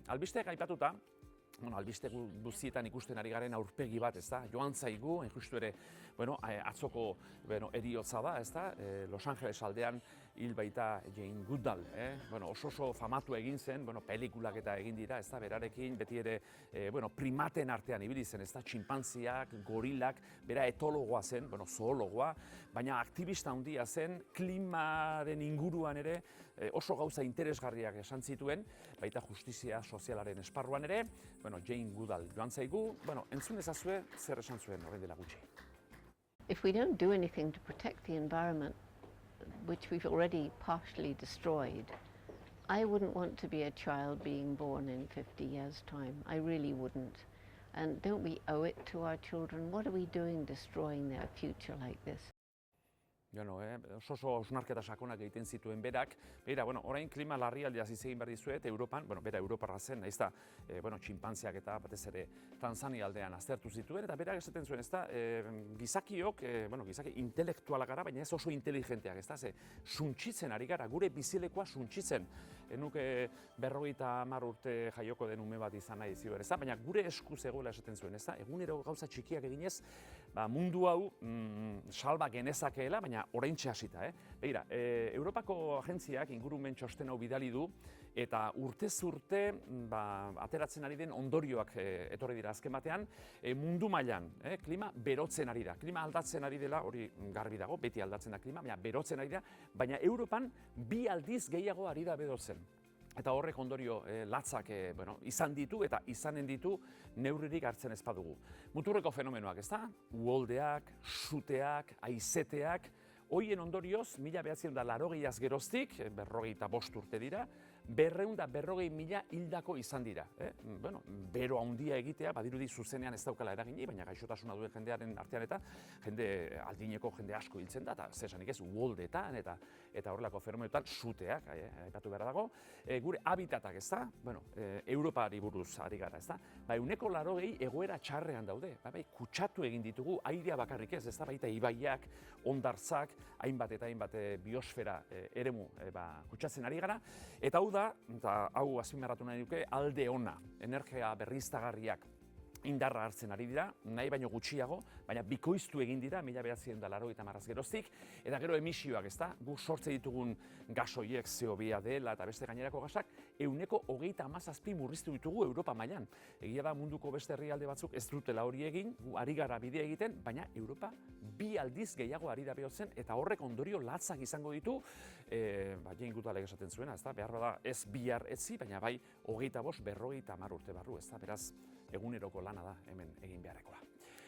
albisteak aipatuta, albiste guztietan ikusten ari garen aurpegi bat, ez da? Joan zaigu, justu ere, atzoko heriotza da, ez da? Los Angeles aldean hil baita Jane Goodall, oso famatu egin zen, pelikulak eta egin dira, ez da? Berarekin beti ere, primaten artean ibili zen, ez da? Txinpantziak, gorilak, bera etologoa zen, zoologoa, baina aktivista handia zen, klimaren inguruan ere, oso gauza interesgarriak esan zituen, baita justizia sozialaren esparruan ere, Jane Goodall joan zaigu, entzun ezazue zer esan zuen orain dela gutxi. If we don't do anything to protect the environment, which we've already partially destroyed, I wouldn't want to be a child being born in 50 years' time. I really wouldn't. And don't we owe it to our children? What are we doing destroying their future like this? Oso hausnarketa sakonak egiten zituen berak. Orain klima larrialdiaz hitz egin behar dizuet, Europan, bera Europarra zen, nahiz da, txinpantziak eta batez ere Tanzania aldean aztertu zituen, eta berak esaten zuen, ez da, gizakiok, gizaki intelektualak gara, baina ez oso inteligenteak, ez da, suntsitzen ari gara, gure bizilekoa suntsitzen. Nuke 50 urte jaioko den ume bat izan nahi ziber, ez da, baina gure esku zegoela esaten zuen, ez da, egunero gauza txikiak eginez, mundu hau salba genezakeela, baina oraintxe hasita. Begira, Europako agentziak ingurumen txosten hau bidali du, eta urtez urte ateratzen ari den ondorioak etorri dira azken batean, mundu mailan klima berotzen ari da. Klima aldatzen ari dela, hori garbi dago, beti aldatzen da klima, baina berotzen ari da, baina Europan 2 aldiz gehiago ari da berotzen. Eta horrek ondorio latzak izan ditu eta izanen ditu neurririk hartzen ez badugu. Muturreko fenomenoak, ez da? Uholdeak, suteak, haizeteak, hoien ondorioz, 1980 geroztik, 45 urte dira, 240.000 hildako izan dira. Bero handia egitea, badirudi zuzenean ez daukala eragini, baina gaixotasuna duen jendearen artean eta jende aldineko jende asko hiltzen da, eta zesanik ez, uholdeetan eta horrelako fenomenoetan suteak, aipatu behar dago. Gure habitatak, ez da, Europari buruz ari gara, ez da, 180 egoera txarrean daude, kutsatu egin ditugu, airea bakarrik ez da, baita ibaiak, hondartzak, hainbat eta hainbat biosfera eremu kutsatzen ari gara, eta hau da, eta hau azpimarratu nahi duke, alde ona, energia berriztagarriak indarra hartzen ari dira, nahi baino gutxiago, baina bikoiztu egin dira, 1980 geroztik, eta gero emisioak, ez da, guk sortze ditugun gasoiek, CO2 dela eta beste gainerako gasak, 127 murriztu ditugu Europa mailan. Egia da munduko beste herrialde batzuk ez dutela hori egin, gu ari gara bidea egiten, baina Europa 2 aldiz gehiago ari da behotzen, eta horrek ondorio latzak izango ditu, Jane Goodallek esaten zuena, ez da, behar da ez bihar etzi, baina bai 25-50 urte barru, ez da, beraz, eguneroko lana da hemen egin beharrekoa.